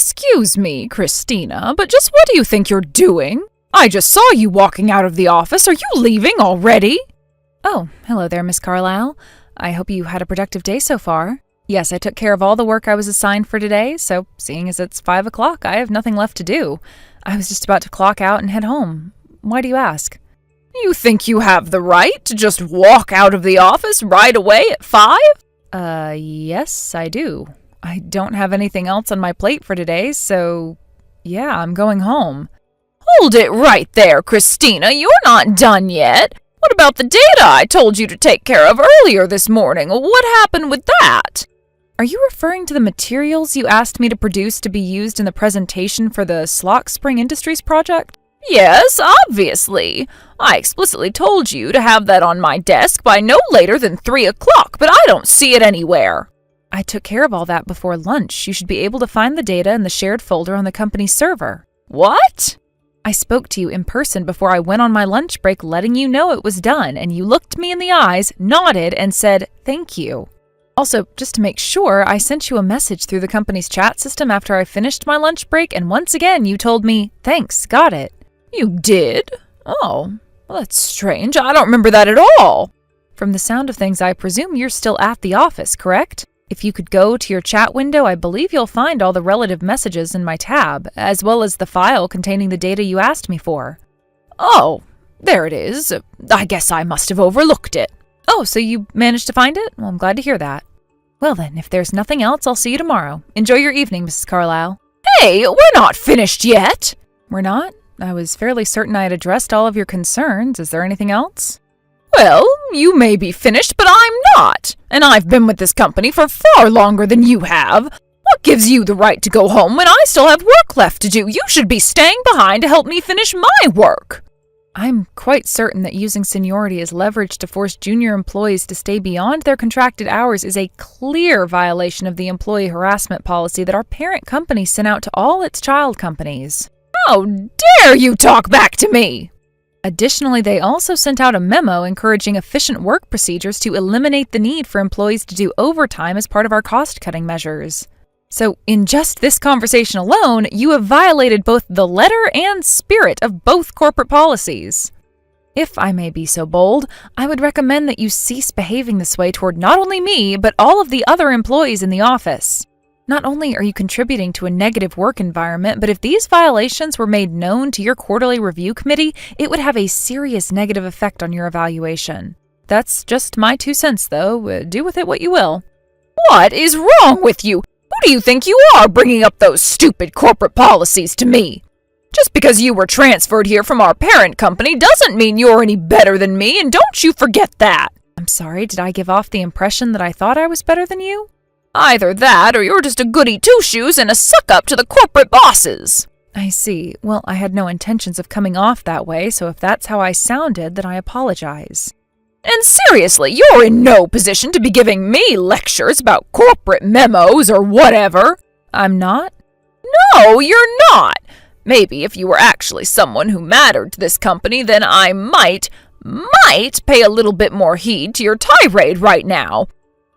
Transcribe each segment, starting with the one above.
Excuse me, Christina, but just what do you think you're doing? I just saw you walking out of the office. Are you leaving already? Oh, hello there, Miss Carlisle. I hope you had a productive day so far. Yes, I took care of all the work I was assigned for today, so seeing as it's 5 o'clock, I have nothing left to do. I was just about to clock out and head home. Why do you ask? You think you have the right to just walk out of the office right away at 5? Yes, I do. I don't have anything else on my plate for today, so yeah, I'm going home. Hold it right there, Christina. You're not done yet. What about the data I told you to take care of earlier this morning? What happened with that? Are you referring to the materials you asked me to produce to be used in the presentation for the Slock Spring Industries project? Yes, obviously. I explicitly told you to have that on my desk by no later than 3 o'clock, but I don't see it anywhere. I took care of all that before lunch. You should be able to find the data in the shared folder on the company's server. What? I spoke to you in person before I went on my lunch break, letting you know it was done, and you looked me in the eyes, nodded, and said, "Thank you." Also, just to make sure, I sent you a message through the company's chat system after I finished my lunch break, and once again you told me, "Thanks, got it." You did? Oh, well, that's strange. I don't remember that at all. From the sound of things, I presume you're still at the office, correct? If you could go to your chat window, I believe you'll find all the relative messages in my tab, as well as the file containing the data you asked me for. Oh, there it is. I guess I must have overlooked it. Oh, so you managed to find it? Well, I'm glad to hear that. Well then, if there's nothing else, I'll see you tomorrow. Enjoy your evening, Mrs. Carlisle. Hey, we're not finished yet. We're not? I was fairly certain I had addressed all of your concerns. Is there anything else? Well, you may be finished, but I'm not. And I've been with this company for far longer than you have. What gives you the right to go home when I still have work left to do? You should be staying behind to help me finish my work. I'm quite certain that using seniority as leverage to force junior employees to stay beyond their contracted hours is a clear violation of the employee harassment policy that our parent company sent out to all its child companies. How dare you talk back to me! Additionally, they also sent out a memo encouraging efficient work procedures to eliminate the need for employees to do overtime as part of our cost-cutting measures. So, in just this conversation alone, you have violated both the letter and spirit of both corporate policies. If I may be so bold, I would recommend that you cease behaving this way toward not only me, but all of the other employees in the office. Not only are you contributing to a negative work environment, but if these violations were made known to your quarterly review committee, it would have a serious negative effect on your evaluation. That's just my 2 cents, though. Do with it what you will. What is wrong with you? Who do you think you are bringing up those stupid corporate policies to me? Just because you were transferred here from our parent company doesn't mean you're any better than me, and don't you forget that. I'm sorry, did I give off the impression that I thought I was better than you? Either that, or you're just a goody two-shoes and a suck-up to the corporate bosses. I see. Well, I had no intentions of coming off that way, so if that's how I sounded, then I apologize. And seriously, you're in no position to be giving me lectures about corporate memos or whatever. I'm not? No, you're not. Maybe if you were actually someone who mattered to this company, then I might pay a little bit more heed to your tirade right now.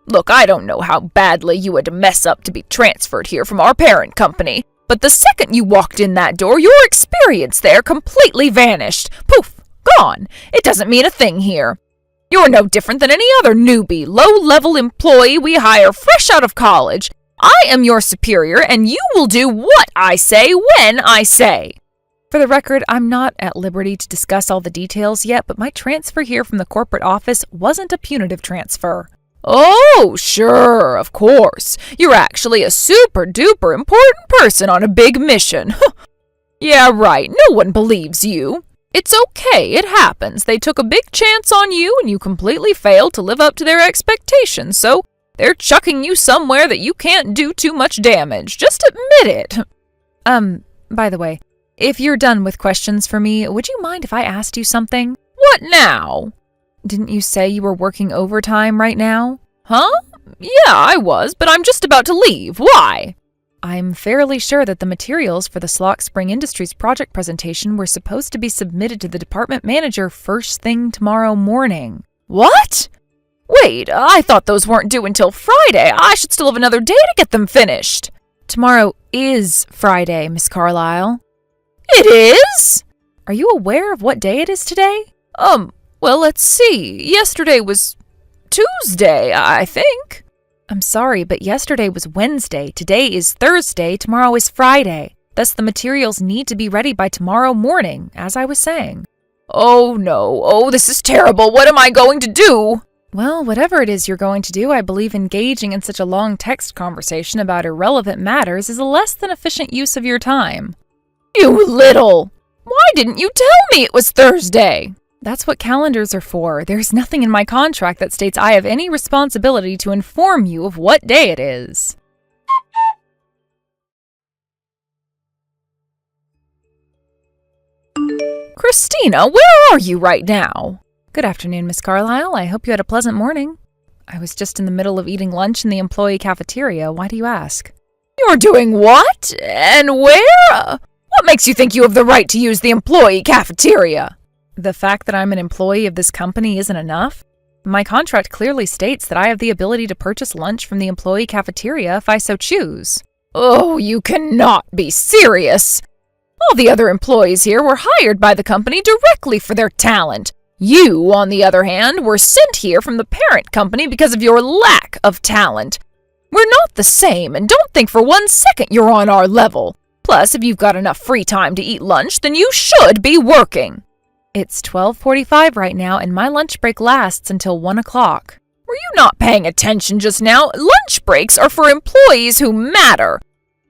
Look, I don't know how badly you had to mess up to be transferred here from our parent company, but the second you walked in that door, your experience there completely vanished. Poof, gone. It doesn't mean a thing here. You're no different than any other newbie, low-level employee we hire fresh out of college. I am your superior, and you will do what I say when I say. For the record, I'm not at liberty to discuss all the details yet, but my transfer here from the corporate office wasn't a punitive transfer. Oh, sure, of course. You're actually a super-duper important person on a big mission. Yeah, right, no one believes you. It's okay, it happens. They took a big chance on you and you completely failed to live up to their expectations, so they're chucking you somewhere that you can't do too much damage. Just admit it. By the way, if you're done with questions for me, would you mind if I asked you something? What now? Didn't you say you were working overtime right now? Huh? Yeah, I was, but I'm just about to leave. Why? I'm fairly sure that the materials for the Slock Spring Industries project presentation were supposed to be submitted to the department manager first thing tomorrow morning. What? Wait, I thought those weren't due until Friday. I should still have another day to get them finished. Tomorrow is Friday, Miss Carlyle. It is? Are you aware of what day it is today? Well, let's see. Yesterday was Tuesday, I think. I'm sorry, but yesterday was Wednesday, today is Thursday, tomorrow is Friday. Thus, the materials need to be ready by tomorrow morning, as I was saying. Oh, no. Oh, this is terrible. What am I going to do? Well, whatever it is you're going to do, I believe engaging in such a long text conversation about irrelevant matters is a less than efficient use of your time. You little! Why didn't you tell me it was Thursday? That's what calendars are for. There's nothing in my contract that states I have any responsibility to inform you of what day it is. Christina, where are you right now? Good afternoon, Miss Carlyle. I hope you had a pleasant morning. I was just in the middle of eating lunch in the employee cafeteria. Why do you ask? You're doing what? And where? What makes you think you have the right to use the employee cafeteria? The fact that I'm an employee of this company isn't enough. My contract clearly states that I have the ability to purchase lunch from the employee cafeteria if I so choose. Oh, you cannot be serious. All the other employees here were hired by the company directly for their talent. You, on the other hand, were sent here from the parent company because of your lack of talent. We're not the same, and don't think for 1 second you're on our level. Plus, if you've got enough free time to eat lunch, then you should be working. It's 12:45 right now, and my lunch break lasts until 1 o'clock. Were you not paying attention just now? Lunch breaks are for employees who matter.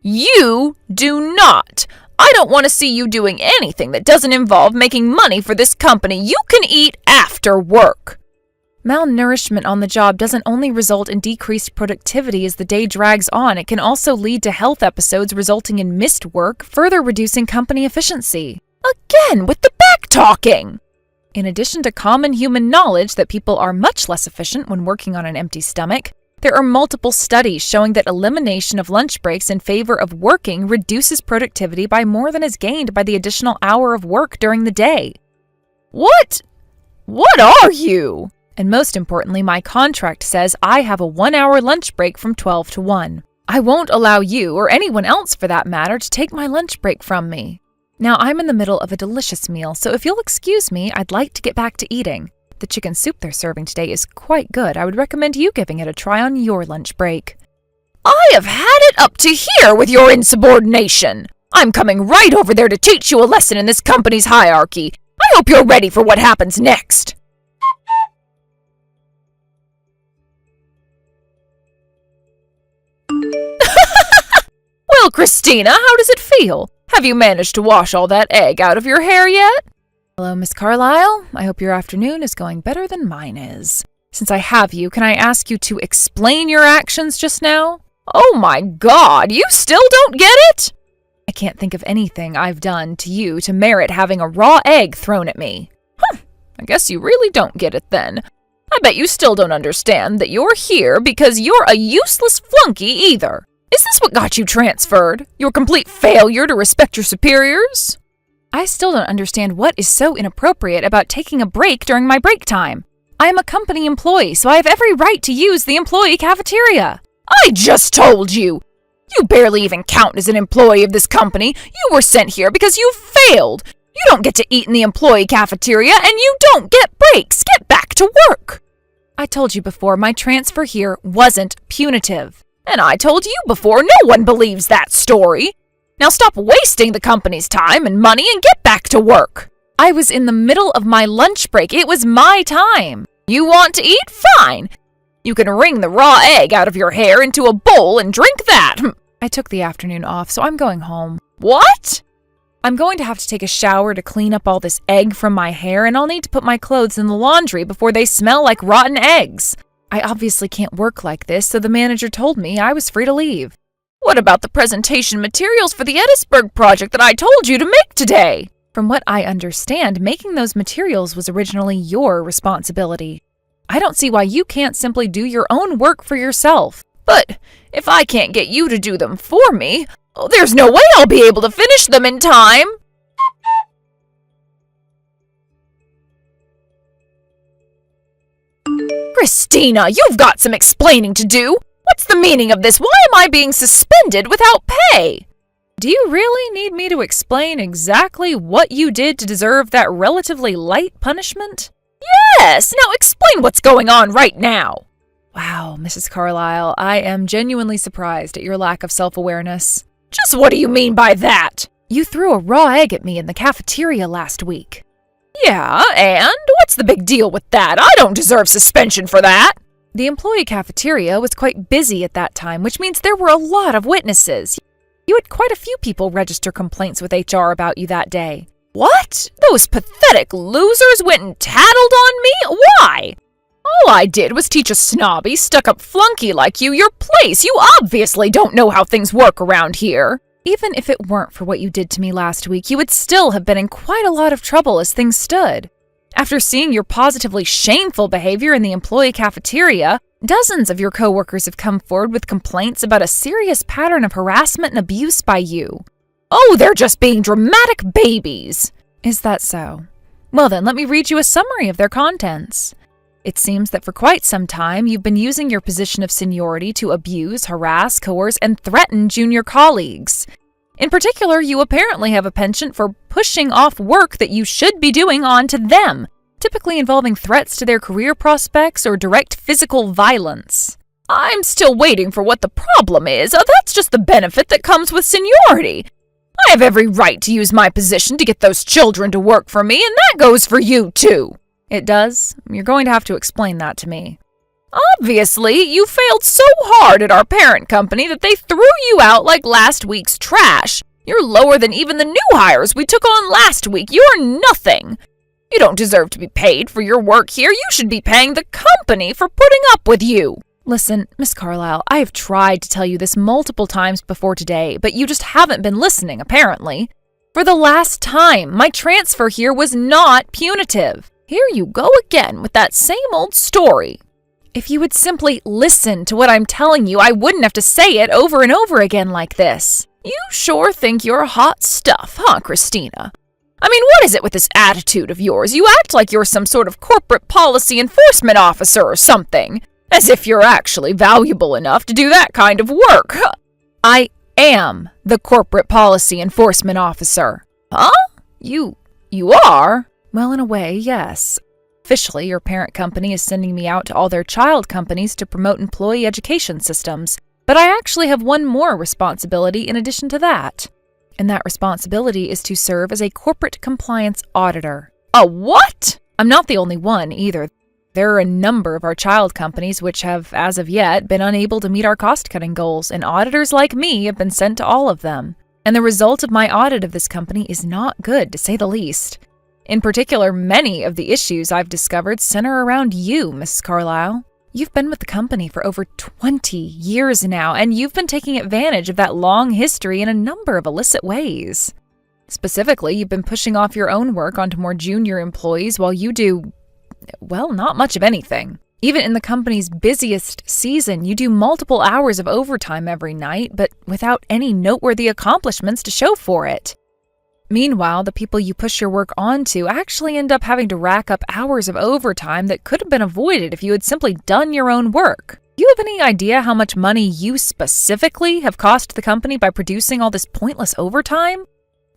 You do not. I don't want to see you doing anything that doesn't involve making money for this company. You can eat after work. Malnourishment on the job doesn't only result in decreased productivity as the day drags on, it can also lead to health episodes resulting in missed work, further reducing company efficiency. Again, with the back-talking! In addition to common human knowledge that people are much less efficient when working on an empty stomach, there are multiple studies showing that elimination of lunch breaks in favor of working reduces productivity by more than is gained by the additional hour of work during the day. What are you? And most importantly, my contract says I have a 1-hour lunch break from 12 to 1. I won't allow you, or anyone else for that matter, to take my lunch break from me. Now, I'm in the middle of a delicious meal, so if you'll excuse me, I'd like to get back to eating. The chicken soup they're serving today is quite good. I would recommend you giving it a try on your lunch break. I have had it up to here with your insubordination. I'm coming right over there to teach you a lesson in this company's hierarchy. I hope you're ready for what happens next. Well, Christina, how does it feel? Have you managed to wash all that egg out of your hair yet? Hello, Miss Carlyle. I hope your afternoon is going better than mine is. Since I have you, can I ask you to explain your actions just now? Oh my God, you still don't get it? I can't think of anything I've done to you to merit having a raw egg thrown at me. I guess you really don't get it then. I bet you still don't understand that you're here because you're a useless flunky either. Is this what got you transferred? Your complete failure to respect your superiors? I still don't understand what is so inappropriate about taking a break during my break time. I am a company employee, so I have every right to use the employee cafeteria. I just told you! You barely even count as an employee of this company. You were sent here because you failed. You don't get to eat in the employee cafeteria, and you don't get breaks. Get back to work. I told you before, my transfer here wasn't punitive. And I told you before, no one believes that story. Now stop wasting the company's time and money and get back to work. I was in the middle of my lunch break. It was my time. You want to eat? Fine. You can wring the raw egg out of your hair into a bowl and drink that. I took the afternoon off, so I'm going home. What? I'm going to have to take a shower to clean up all this egg from my hair, and I'll need to put my clothes in the laundry before they smell like rotten eggs. I obviously can't work like this, so the manager told me I was free to leave. What about the presentation materials for the Edisburg project that I told you to make today? From what I understand, making those materials was originally your responsibility. I don't see why you can't simply do your own work for yourself. But if I can't get you to do them for me, there's no way I'll be able to finish them in time. Christina, you've got some explaining to do. What What's the meaning of this? Why am I being suspended without pay? Do you really need me to explain exactly what you did to deserve that relatively light punishment? Yes, now explain what's going on right now. Wow, Mrs. Carlisle, I am genuinely surprised at your lack of self-awareness. Just what do you mean by that? You threw a raw egg at me in the cafeteria last week. Yeah, and what's the big deal with that? I don't deserve suspension for that. The employee cafeteria was quite busy at that time, which means there were a lot of witnesses. You had quite a few people register complaints with HR about you that day. What? Those pathetic losers went and tattled on me? Why? All I did was teach a snobby, stuck-up flunky like you your place. You obviously don't know how things work around here. Even if it weren't for what you did to me last week, you would still have been in quite a lot of trouble as things stood. After seeing your positively shameful behavior in the employee cafeteria, dozens of your coworkers have come forward with complaints about a serious pattern of harassment and abuse by you. Oh, they're just being dramatic babies. Is that so? Well then, let me read you a summary of their contents. It seems that for quite some time, you've been using your position of seniority to abuse, harass, coerce, and threaten junior colleagues. In particular, you apparently have a penchant for pushing off work that you should be doing onto them, typically involving threats to their career prospects or direct physical violence. I'm still waiting for what the problem is. That's just the benefit that comes with seniority. I have every right to use my position to get those children to work for me, and that goes for you too. It does? You're going to have to explain that to me. Obviously, you failed so hard at our parent company that they threw you out like last week's trash. You're lower than even the new hires we took on last week. You're nothing. You don't deserve to be paid for your work here. You should be paying the company for putting up with you. Listen, Miss Carlisle, I have tried to tell you this multiple times before today, but you just haven't been listening, apparently. For the last time, my transfer here was not punitive. Here you go again with that same old story. If you would simply listen to what I'm telling you, I wouldn't have to say it over and over again like this. You sure think you're hot stuff, huh, Christina? I mean, what is it with this attitude of yours? You act like you're some sort of corporate policy enforcement officer or something, as if you're actually valuable enough to do that kind of work. I am the corporate policy enforcement officer. Huh? You are? Well, in a way, yes. Officially, your parent company is sending me out to all their child companies to promote employee education systems, but I actually have one more responsibility in addition to that. And that responsibility is to serve as a corporate compliance auditor. A what? I'm not the only one, either. There are a number of our child companies which have, as of yet, been unable to meet our cost-cutting goals, and auditors like me have been sent to all of them. And the result of my audit of this company is not good, to say the least. In particular, many of the issues I've discovered center around you, Mrs. Carlisle. You've been with the company for over 20 years now, and you've been taking advantage of that long history in a number of illicit ways. Specifically, you've been pushing off your own work onto more junior employees while you do, well, not much of anything. Even in the company's busiest season, you do multiple hours of overtime every night, but without any noteworthy accomplishments to show for it. Meanwhile, the people you push your work onto actually end up having to rack up hours of overtime that could have been avoided if you had simply done your own work. Do you have any idea how much money you specifically have cost the company by producing all this pointless overtime?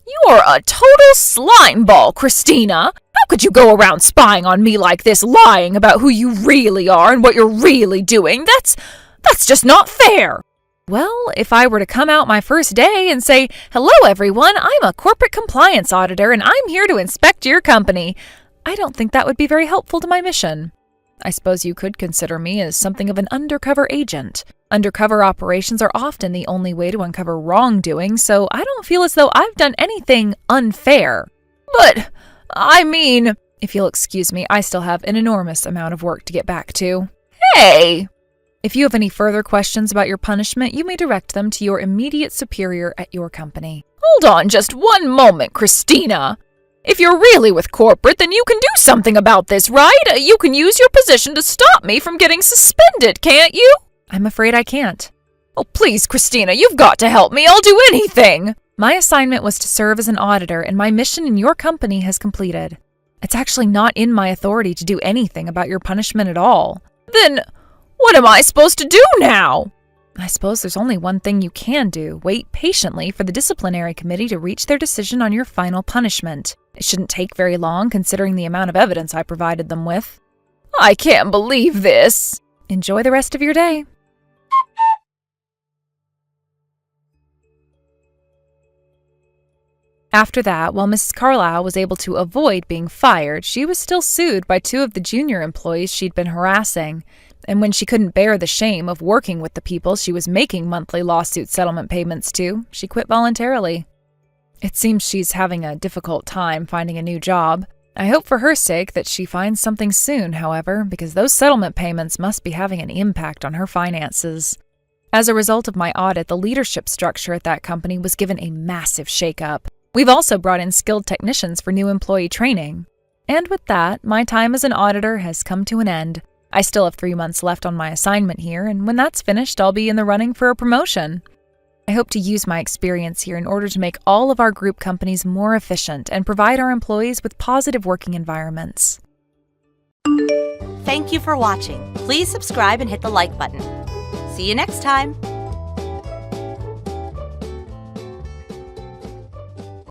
You're a total slimeball, Christina. How could you go around spying on me like this, lying about who you really are and what you're really doing? That's just not fair. Well, if I were to come out my first day and say, "Hello everyone, I'm a corporate compliance auditor and I'm here to inspect your company," I don't think that would be very helpful to my mission. I suppose you could consider me as something of an undercover agent. Undercover operations are often the only way to uncover wrongdoing, so I don't feel as though I've done anything unfair. But, I mean, if you'll excuse me, I still have an enormous amount of work to get back to. Hey! If you have any further questions about your punishment, you may direct them to your immediate superior at your company. Hold on just one moment, Christina. If you're really with corporate, then you can do something about this, right? You can use your position to stop me from getting suspended, can't you? I'm afraid I can't. Oh, please, Christina, you've got to help me. I'll do anything. My assignment was to serve as an auditor, and my mission in your company has completed. It's actually not in my authority to do anything about your punishment at all. Then what am I supposed to do now? I suppose there's only one thing you can do. Wait patiently for the disciplinary committee to reach their decision on your final punishment. It shouldn't take very long considering the amount of evidence I provided them with. I can't believe this. Enjoy the rest of your day. After that, while Mrs. Carlisle was able to avoid being fired, she was still sued by 2 of the junior employees she'd been harassing. And when she couldn't bear the shame of working with the people she was making monthly lawsuit settlement payments to, she quit voluntarily. It seems she's having a difficult time finding a new job. I hope for her sake that she finds something soon, however, because those settlement payments must be having an impact on her finances. As a result of my audit, the leadership structure at that company was given a massive shakeup. We've also brought in skilled technicians for new employee training. And with that, my time as an auditor has come to an end. I still have 3 months left on my assignment here, and when that's finished, I'll be in the running for a promotion. I hope to use my experience here in order to make all of our group companies more efficient and provide our employees with positive working environments. Thank you for watching. Please subscribe and hit the like button. See you next time.